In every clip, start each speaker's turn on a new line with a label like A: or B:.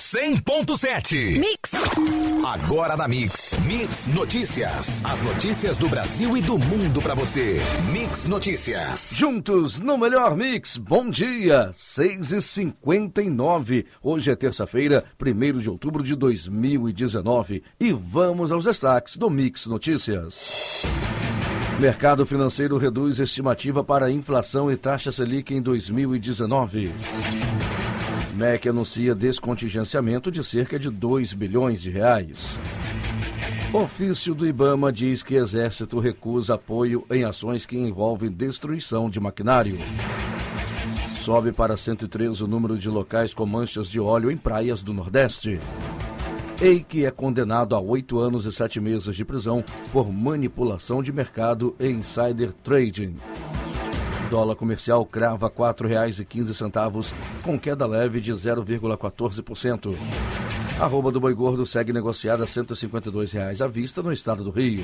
A: 100.7.
B: Mix.
A: Agora na Mix. Mix Notícias. As notícias do Brasil e do mundo pra você. Mix Notícias.
C: Juntos no melhor Mix. Bom dia. 6h59. Hoje é terça-feira, 1º de outubro de 2019. E vamos aos destaques do Mix Notícias. Mercado financeiro reduz estimativa para inflação e taxa Selic em 2019. MEC anuncia descontingenciamento de cerca de 2 bilhões de reais. Ofício do IBAMA diz que Exército recusa apoio em ações que envolvem destruição de maquinário. Sobe para 103 o número de locais com manchas de óleo em praias do Nordeste. Eike é condenado a 8 anos e 7 meses de prisão por manipulação de mercado e insider trading. Dólar comercial crava R$ 4,15, com queda leve de 0,14%. Arroba do boi gordo segue negociada a R$ 152 à vista no estado do Rio.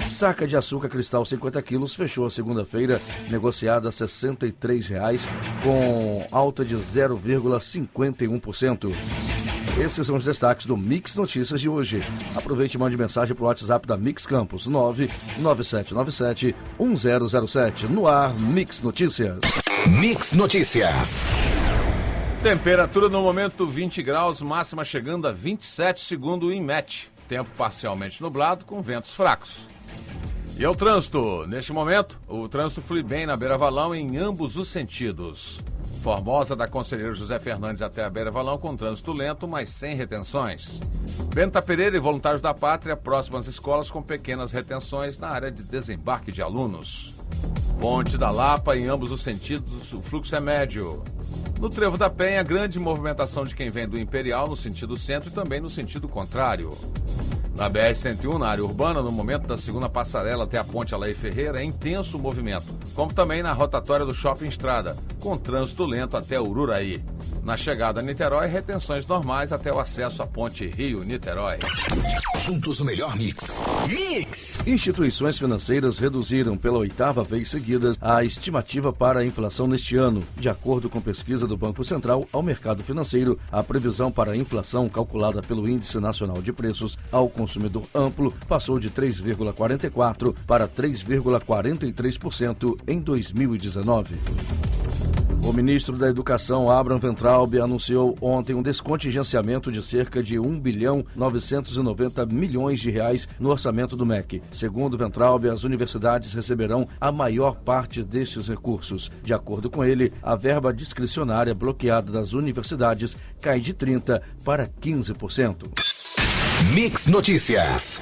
C: Saca de açúcar cristal 50 quilos fechou a segunda-feira negociada a R$ 63, com alta de 0,51%. Esses são os destaques do Mix Notícias de hoje. Aproveite e mande mensagem para o WhatsApp da Mix Campos, 99797-1007. No ar, Mix Notícias.
A: Mix Notícias.
D: Temperatura no momento 20 graus, máxima chegando a 27, segundo o INMET. Tempo parcialmente nublado, com ventos fracos. E o trânsito? Neste momento, o trânsito flui bem na Beira Valão em ambos os sentidos. Formosa da Conselheiro José Fernandes até a Beira Valão com trânsito lento, mas sem retenções. Benta Pereira e Voluntários da Pátria, próximas escolas com pequenas retenções na área de desembarque de alunos. Ponte da Lapa, em ambos os sentidos, o fluxo é médio. No Trevo da Penha, grande movimentação de quem vem do Imperial no sentido centro e também no sentido contrário. Na BR-101, na área urbana, no momento da segunda passarela até a Ponte Alaí Ferreira, é intenso o movimento, como também na rotatória do Shopping Estrada, com trânsito lento até Ururaí. Na chegada a Niterói, retenções normais até o acesso à Ponte Rio-Niterói.
A: Juntos o melhor Mix. Mix!
C: Instituições financeiras reduziram pela 8ª vez seguida a estimativa para a inflação neste ano. De acordo com pesquisa do Banco Central ao mercado financeiro, a previsão para a inflação calculada pelo Índice Nacional de Preços ao Consumidor Amplo passou de 3,44% para 3,43% em 2019. O ministro da Educação, Abraham Weintraub, anunciou ontem um descontingenciamento de cerca de 1 bilhão 990 milhões de reais no orçamento do MEC. Segundo Weintraub, as universidades receberão a maior parte destes recursos. De acordo com ele, a verba discricionária bloqueada das universidades cai de 30% para 15%.
A: Mix Notícias.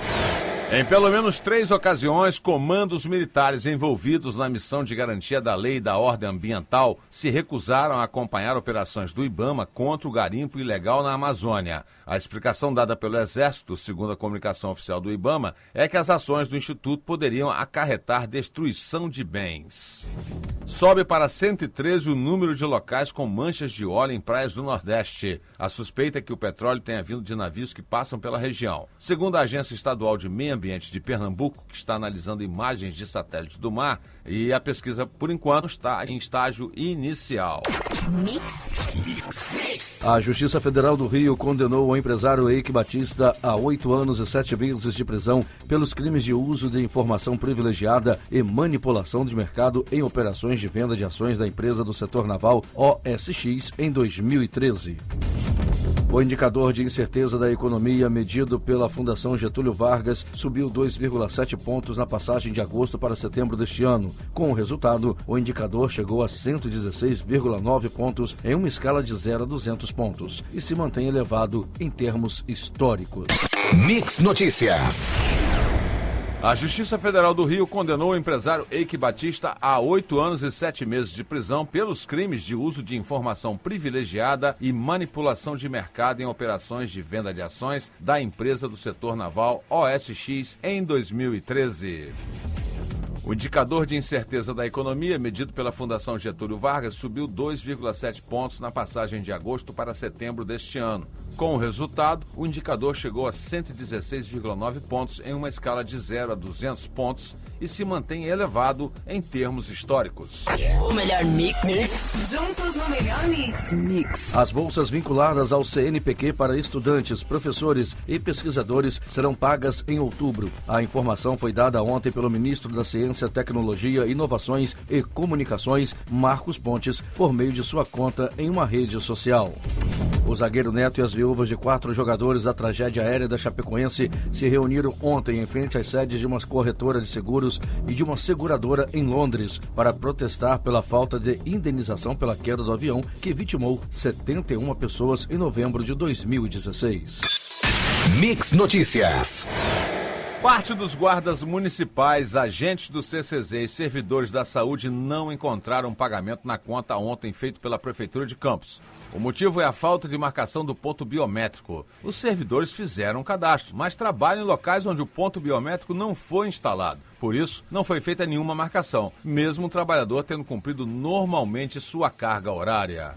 D: Em pelo menos 3 ocasiões, comandos militares envolvidos na missão de garantia da lei e da ordem ambiental se recusaram a acompanhar operações do IBAMA contra o garimpo ilegal na Amazônia. A explicação dada pelo Exército, segundo a comunicação oficial do IBAMA, é que as ações do Instituto poderiam acarretar destruição de bens. Sobe para 113 o número de locais com manchas de óleo em praias do Nordeste. A suspeita é que o petróleo tenha vindo de navios que passam pela região. Segundo a Agência Estadual de Meio Ambiente de Pernambuco, que está analisando imagens de satélite do mar, e a pesquisa, por enquanto, está em estágio inicial.
C: A Justiça Federal do Rio condenou o empresário Eike Batista a 8 anos e 7 meses de prisão pelos crimes de uso de informação privilegiada e manipulação de mercado em operações de venda de ações da empresa do setor naval OSX em 2013. O indicador de incerteza da economia medido pela Fundação Getúlio Vargas subiu 2,7 pontos na passagem de agosto para setembro deste ano. Com o resultado, o indicador chegou a 116,9 pontos em uma escala de 0 a 200 pontos e se mantém elevado em termos históricos.
A: Mix Notícias.
D: A Justiça Federal do Rio condenou o empresário Eike Batista a 8 anos e 7 meses de prisão pelos crimes de uso de informação privilegiada e manipulação de mercado em operações de venda de ações da empresa do setor naval OSX em 2013. O indicador de incerteza da economia, medido pela Fundação Getúlio Vargas, subiu 2,7 pontos na passagem de agosto para setembro deste ano. Com o resultado, o indicador chegou a 116,9 pontos em uma escala de 0 a 200 pontos e se mantém elevado em termos históricos.
B: O melhor mix.
E: Juntos no melhor mix.
C: As bolsas vinculadas ao CNPq para estudantes, professores e pesquisadores serão pagas em outubro. A informação foi dada ontem pelo ministro da Ciência, Tecnologia, Inovações e Comunicações, Marcos Pontes, por meio de sua conta em uma rede social. O zagueiro Neto e as viúvas de 4 jogadores da tragédia aérea da Chapecoense se reuniram ontem em frente às sedes de uma corretora de seguros e de uma seguradora em Londres para protestar pela falta de indenização pela queda do avião que vitimou 71 pessoas em novembro de 2016.
A: Mix Notícias.
D: Parte dos guardas municipais, agentes do CCZ e servidores da saúde não encontraram pagamento na conta ontem feito pela Prefeitura de Campos. O motivo é a falta de marcação do ponto biométrico. Os servidores fizeram um cadastro, mas trabalham em locais onde o ponto biométrico não foi instalado. Por isso, não foi feita nenhuma marcação, mesmo o trabalhador tendo cumprido normalmente sua carga horária.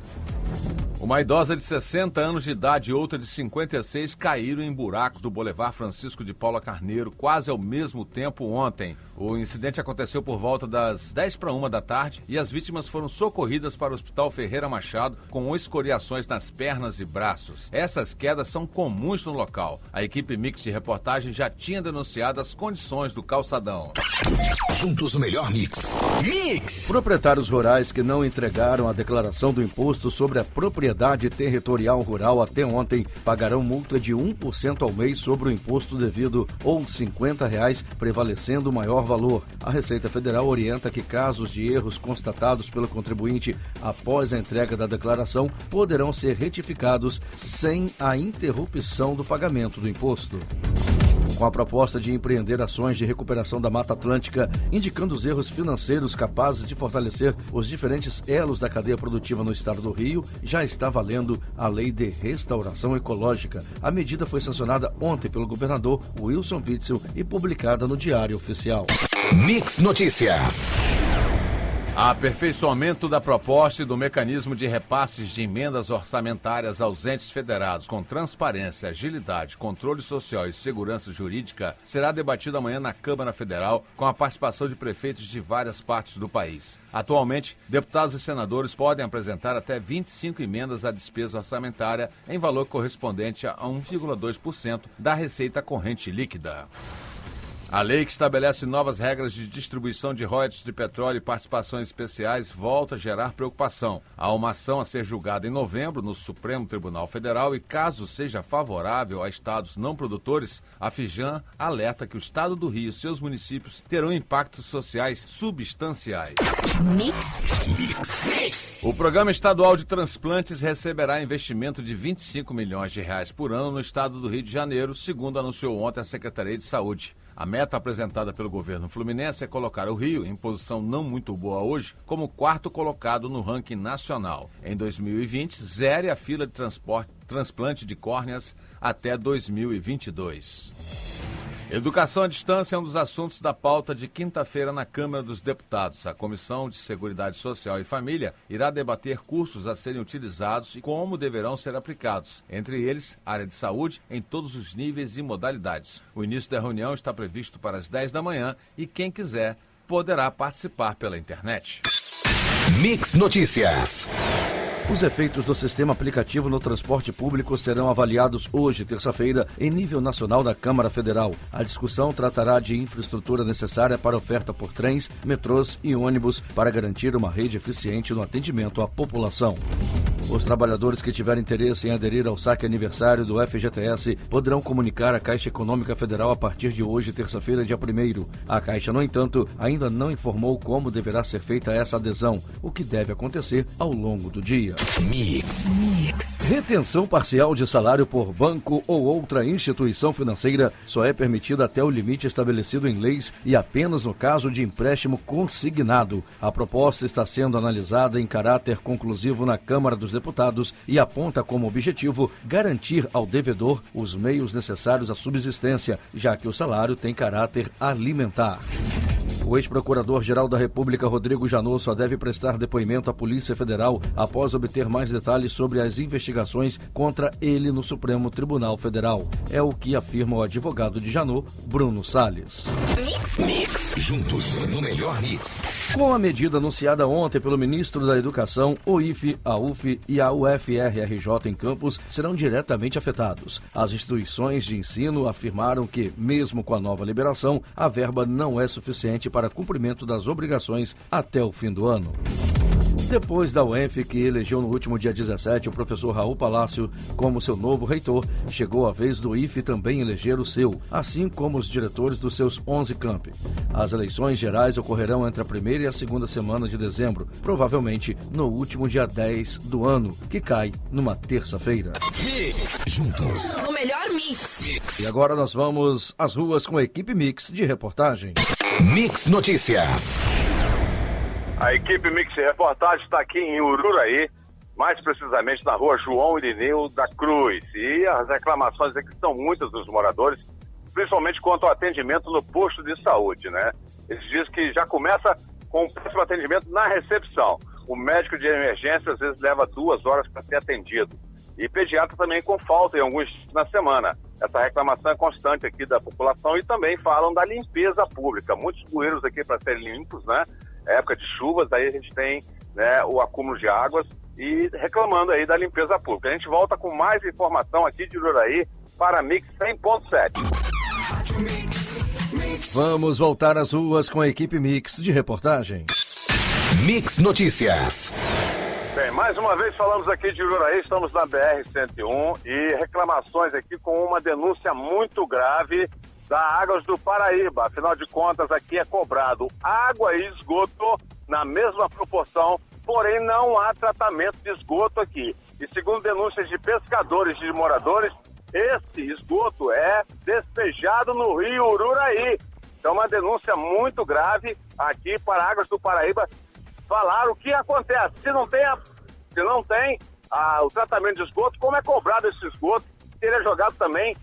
D: Uma idosa de 60 anos de idade e outra de 56 caíram em buracos do Boulevard Francisco de Paula Carneiro quase ao mesmo tempo ontem. O incidente aconteceu por volta das 10:01 da tarde e as vítimas foram socorridas para o Hospital Ferreira Machado com escoriações nas pernas e braços. Essas quedas são comuns no local. A equipe Mix de reportagem já tinha denunciado as condições do calçadão.
A: Juntos o melhor mix. Mix!
C: Proprietários rurais que não entregaram a declaração do imposto sobre a propriedade territorial rural até ontem pagarão multa de 1% ao mês sobre o imposto devido ou R$ 50, prevalecendo o maior valor. A Receita Federal orienta que casos de erros constatados pelo contribuinte após a entrega da declaração poderão ser retificados sem a interrupção do pagamento do imposto. Com a proposta de empreender ações de recuperação da Mata Atlântica, indicando os erros financeiros capazes de fortalecer os diferentes elos da cadeia produtiva no estado do Rio, já está valendo a Lei de Restauração Ecológica. A medida foi sancionada ontem pelo governador Wilson Witzel e publicada no Diário Oficial.
A: Mix Notícias.
D: Aperfeiçoamento da proposta e do mecanismo de repasses de emendas orçamentárias aos entes federados com transparência, agilidade, controle social e segurança jurídica será debatido amanhã na Câmara Federal com a participação de prefeitos de várias partes do país. Atualmente, deputados e senadores podem apresentar até 25 emendas à despesa orçamentária em valor correspondente a 1,2% da receita corrente líquida. A lei que estabelece novas regras de distribuição de royalties de petróleo e participações especiais volta a gerar preocupação. Há uma ação a ser julgada em novembro no Supremo Tribunal Federal e, caso seja favorável a estados não produtores, a Fijan alerta que o estado do Rio e seus municípios terão impactos sociais substanciais.
E: Mix.
D: O Programa Estadual de Transplantes receberá investimento de R$25 milhões por ano no estado do Rio de Janeiro, segundo anunciou ontem a Secretaria de Saúde. A meta apresentada pelo governo fluminense é colocar o Rio, em posição não muito boa hoje, como 4º colocado no ranking nacional. Em 2020, zere a fila de transplante de córneas até 2022. Educação à distância é um dos assuntos da pauta de quinta-feira na Câmara dos Deputados. A Comissão de Seguridade Social e Família irá debater cursos a serem utilizados e como deverão ser aplicados. Entre eles, área de saúde em todos os níveis e modalidades. O início da reunião está previsto para as 10 da manhã e quem quiser poderá participar pela internet.
A: Mix Notícias.
C: Os efeitos do sistema aplicativo no transporte público serão avaliados hoje, terça-feira, em nível nacional da Câmara Federal. A discussão tratará de infraestrutura necessária para oferta por trens, metrôs e ônibus para garantir uma rede eficiente no atendimento à população. Os trabalhadores que tiverem interesse em aderir ao saque aniversário do FGTS poderão comunicar à Caixa Econômica Federal a partir de hoje, terça-feira, dia 1º. A Caixa, no entanto, ainda não informou como deverá ser feita essa adesão, o que deve acontecer ao longo do dia.
A: Mix.
C: Retenção parcial de salário por banco ou outra instituição financeira só é permitida até o limite estabelecido em leis e apenas no caso de empréstimo consignado. A proposta está sendo analisada em caráter conclusivo na Câmara dos Deputados e aponta como objetivo garantir ao devedor os meios necessários à subsistência, já que o salário tem caráter alimentar. O ex-procurador-geral da República, Rodrigo Janot, só deve prestar depoimento à Polícia Federal após obter mais detalhes sobre as investigações contra ele no Supremo Tribunal Federal. É o que afirma o advogado de Janot, Bruno Salles.
A: Mix. Juntos no melhor mix.
C: Com a medida anunciada ontem pelo ministro da Educação, o IFE, a UF e a UFRRJ em Campos serão diretamente afetados. As instituições de ensino afirmaram que, mesmo com a nova liberação, a verba não é suficiente para cumprimento das obrigações até o fim do ano. Depois da UENF, que elegeu no último dia 17 o professor Raul Palácio como seu novo reitor, chegou a vez do IFE também eleger o seu, assim como os diretores dos seus 11 campi. As eleições gerais ocorrerão entre a primeira e a segunda semana de dezembro, provavelmente no último dia 10 do ano, que cai numa terça-feira.
A: Juntos
E: No melhor mix.
C: E agora nós vamos às ruas com a equipe Mix de reportagem.
A: Mix Notícias.
F: A equipe Mix Reportagem está aqui em Ururaí, mais precisamente na rua João Irineu da Cruz. E as reclamações aqui são muitas dos moradores, principalmente quanto ao atendimento no posto de saúde, né? Eles dizem que já começa com o péssimo atendimento na recepção. O médico de emergência às vezes leva 2 horas para ser atendido. E pediatra também com falta em alguns dias na semana. Essa reclamação é constante aqui da população e também falam da limpeza pública. Muitos bueiros aqui para serem limpos, né? Época de chuvas, aí a gente tem, né, o acúmulo de águas e reclamando aí da limpeza pública. A gente volta com mais informação aqui de Ururaí para Mix 100.7.
C: Vamos voltar às ruas com a equipe Mix de reportagem.
A: Mix Notícias.
F: Bem, mais uma vez falamos aqui de Ururaí, estamos na BR-101 e reclamações aqui com uma denúncia muito grave da Águas do Paraíba. Afinal de contas, aqui é cobrado água e esgoto na mesma proporção, porém não há tratamento de esgoto aqui. E segundo denúncias de pescadores e de moradores, esse esgoto é despejado no rio Ururaí. Então, uma denúncia muito grave aqui para Águas do Paraíba. Falar o que acontece. Se não tem o tratamento de esgoto, como é cobrado esse esgoto? Se ele é jogado também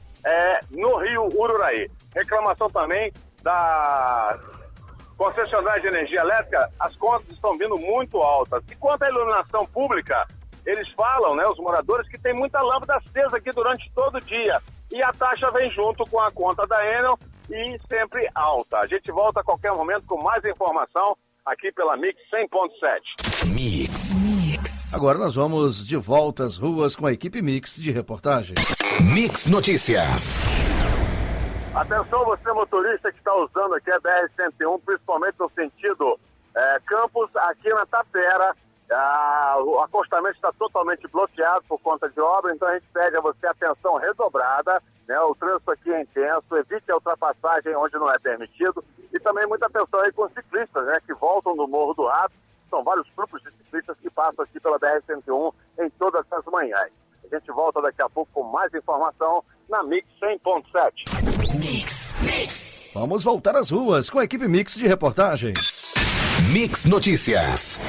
F: no rio Ururaí. Reclamação também da concessionária de energia elétrica, as contas estão vindo muito altas. E quanto à iluminação pública, eles falam, né, os moradores, que tem muita lâmpada acesa aqui durante todo o dia. E a taxa vem junto com a conta da Enel e sempre alta. A gente volta a qualquer momento com mais informação aqui pela Mix 100.7.
A: Mix.
C: Agora nós vamos de volta às ruas com a equipe Mix de reportagem.
A: Mix Notícias.
F: Atenção você motorista que está usando aqui a BR-101, principalmente no sentido Campos, aqui na Tapera. O acostamento está totalmente bloqueado por conta de obra, então a gente pede a você atenção redobrada, né? O trânsito aqui é intenso, evite a ultrapassagem onde não é permitido e também muita atenção aí com os ciclistas, né? Que voltam do Morro do Rato. São vários grupos de ciclistas que passam aqui pela BR-101 em todas as manhãs. A gente volta daqui a pouco com mais informação na Mix 100.7.
A: Mix.
C: Vamos voltar às ruas com a equipe Mix de reportagem.
A: Mix Notícias.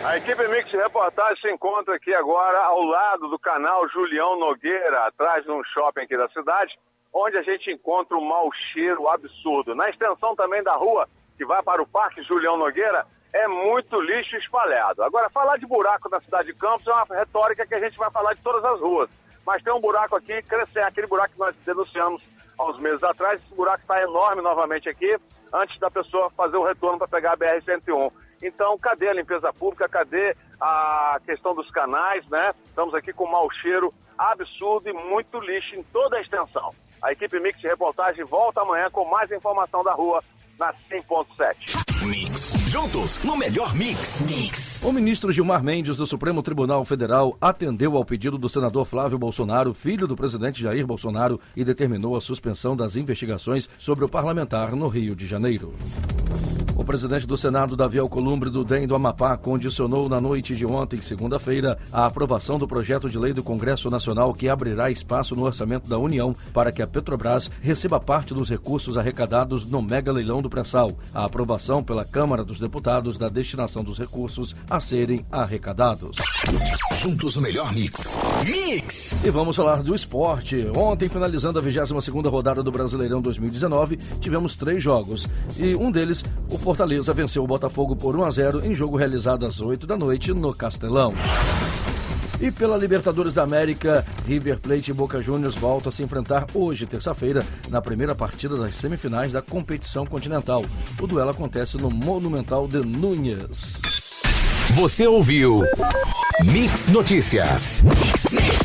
F: A equipe Mix de reportagem se encontra aqui agora ao lado do canal Julião Nogueira, atrás de um shopping aqui da cidade, onde a gente encontra um mau cheiro absurdo. Na extensão também da rua, que vai para o Parque Julião Nogueira, é muito lixo espalhado. Agora, falar de buraco na cidade de Campos é uma retórica que a gente vai falar de todas as ruas. Mas tem um buraco aqui, crescendo, aquele buraco que nós denunciamos há uns meses atrás. Esse buraco está enorme novamente aqui, antes da pessoa fazer o retorno para pegar a BR-101. Então, cadê a limpeza pública? Cadê a questão dos canais, né? Estamos aqui com um mau cheiro absurdo e muito lixo em toda a extensão. A equipe Mix de reportagem volta amanhã com mais informação da rua na 100.7.
A: Mix. Juntos no melhor mix.
C: O ministro Gilmar Mendes do Supremo Tribunal Federal atendeu ao pedido do senador Flávio Bolsonaro, filho do presidente Jair Bolsonaro, e determinou a suspensão das investigações sobre o parlamentar no Rio de Janeiro. O presidente do Senado, Davi Alcolumbre, do DEM do Amapá, condicionou na noite de ontem, segunda-feira, a aprovação do projeto de lei do Congresso Nacional que abrirá espaço no orçamento da União para que a Petrobras receba parte dos recursos arrecadados no mega leilão do pré-sal. A aprovação pela Câmara dos Deputados da destinação dos recursos a serem arrecadados.
A: Juntos o melhor mix. Mix!
C: E vamos falar do esporte. Ontem, finalizando a 22ª rodada do Brasileirão 2019, tivemos 3 jogos. E um deles, o Fortaleza venceu o Botafogo por 1-0 em jogo realizado às 8 da noite no Castelão. E pela Libertadores da América, River Plate e Boca Juniors voltam a se enfrentar hoje, terça-feira, na primeira partida das semifinais da competição continental. O duelo acontece no Monumental de Núñez.
A: Você ouviu Mix Notícias. Mix.